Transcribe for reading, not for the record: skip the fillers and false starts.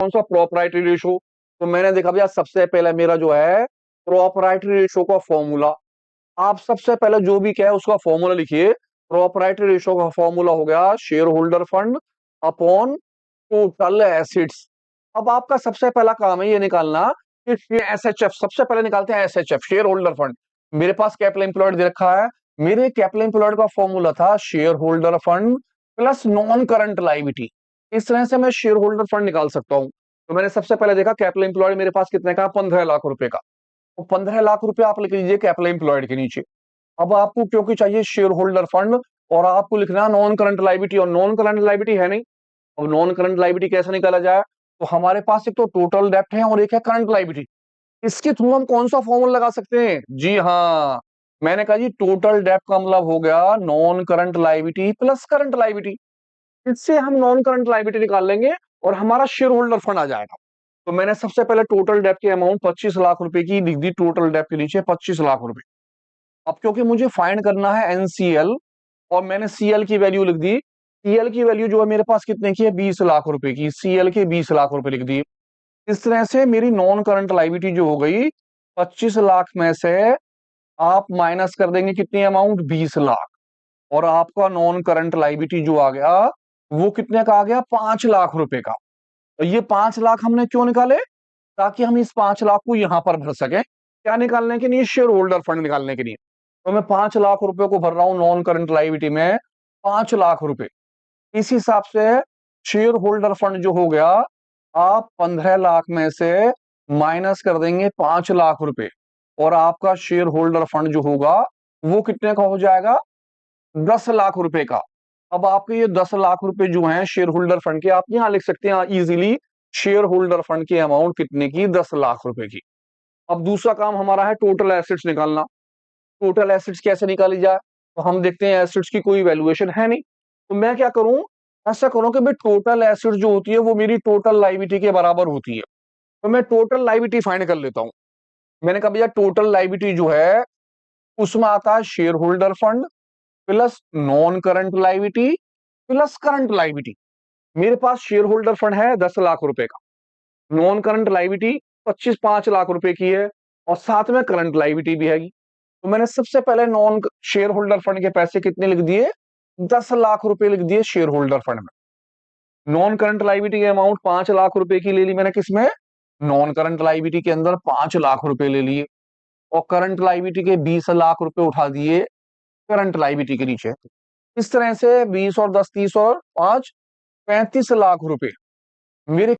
कौन सा proprietary ratio. तो मैंने देखा भैया सबसे पहले मेरा जो है प्रोपराइटरी रेशो का फॉर्मूला, आप सबसे पहले जो भी क्या है उसका फॉर्मूला लिखिए। प्रोपराइटरी रेशो का फॉर्मूला हो गया share holder fund upon total acids. अब आपका सबसे पहला काम है ये निकालना कि एसएचएफ, सबसे पहले निकालते हैं एसएचएफ, शेयर होल्डर फंड। मेरे पास कैपिटल एम्प्लॉयड दे रखा है, मेरे कैपिटल एम्प्लॉयड का फॉर्मूला था share holder fund plus non current liability. इस तरह से मैं शेयर होल्डर फंड निकाल सकता हूं। तो मैंने सबसे पहले देखा कैपिटल एम्प्लॉयड मेरे पास कितने का, 15 लाख रुपए का। तो 15 लाख रुपए आप लिख लीजिए कैपिटल एम्प्लॉयड के नीचे। अब आपको क्योंकि चाहिए शेयर होल्डर फंड और आपको लिखना है नॉन करंट लायबिलिटी, और नॉन करंट लायबिलिटी है नहीं। अब नॉन करंट लायबिलिटी कैसे निकाला जाए, तो हमारे पास एक तो टोटल डेप्ट है और एक है करंट लायबिलिटी। इसके थ्रू हम कौन सा फॉर्मूला लगा सकते हैं, जी हाँ, मैंने कहा जी टोटल डेप्ट का मतलब हो गया non current liability plus current liability. इससे हम नॉन करंट लायबिलिटी निकाल लेंगे और हमारा शेयर होल्डर फंड आ जाएगा। तो मैंने सबसे पहले टोटल डेप्ट की अमाउंट 25 लाख रुपए की लिख दी, टोटल डेप्ट के नीचे 25 लाख रुपए। अब क्योंकि मुझे फाइंड करना है एनसीएल और मैंने सीएल की वैल्यू लिख दी। सीएल की वैल्यू जो है मेरे पास कितने की है, 20 लाख रुपए की, सीएल के 20 लाख रुपए लिख दिए। इस तरह से मेरी नॉन करंट लायबिलिटी जो हो गई 25 लाख में से आप माइनस कर देंगे कितनी अमाउंट, 20 लाख, और आपका नॉन करंट लायबिलिटी जो आ गया वो कितने का आ गया, 5 लाख रुपए का। तो ये 5 लाख हमने क्यों निकाले, ताकि हम इस 5 लाख को यहां पर भर सके, क्या निकालने के लिए, शेयर होल्डर फंड निकालने के लिए। तो मैं 5 लाख रुपए को भर रहा हूं नॉन करंट लायबिलिटी में, 5 लाख रुपए। इस हिसाब से शेयर होल्डर फंड जो हो गया, आप 15 लाख में से माइनस कर देंगे 5 लाख रुपए, और आपका शेयर होल्डर फंड जो होगा वो कितने का हो जाएगा, 10 लाख रुपए का। अब आपके ये 10 लाख रुपए जो हैं शेयर होल्डर फंड के, आप यहां लिख सकते हैं इजीली, शेयर होल्डर फंड की अमाउंट कितने की, 10 लाख रुपए की। अब दूसरा काम हमारा है टोटल एसेट्स निकालना। टोटल एसेट्स कैसे निकाली जाए, तो हम देखते हैं एसेट्स की कोई वैल्यूएशन है नहीं, तो मैं क्या करूं, ऐसा करूं कि भाई टोटल एसेट्स जो होती है वो मेरी टोटल लायबिलिटी के बराबर होती है। तो मैं टोटल लायबिलिटी फाइंड कर लेता हूं। मैंने कहा भैया टोटल लायबिलिटी जो है उसमें आता है share holder fund plus non current liability plus current liability. मेरे पास शेयर होल्डर फंड है 10 लाख रुपए का, नॉन करंट लायबिलिटी 5 लाख रुपए की है, और साथ में करंट लायबिलिटी भी है। तो मैंने सबसे पहले नॉन शेयर होल्डर फंड के पैसे कितने लिख दिए, 10 लाख रुपए लिख दिए शेयर होल्डर फंड में। नॉन करंट लायबिलिटी की अमाउंट 5 लाख रुपए की ले ली मैंने, किसमें, नॉन करंट लायबिलिटी के अंदर 5 लाख रुपए ले लिए, और करंट लायबिलिटी के 20 लाख रुपए उठा दिए करंट लायबिलिटी के नीचे। इस तरह से 20 और 10 30 और 5 35 लाख रुपए मेरे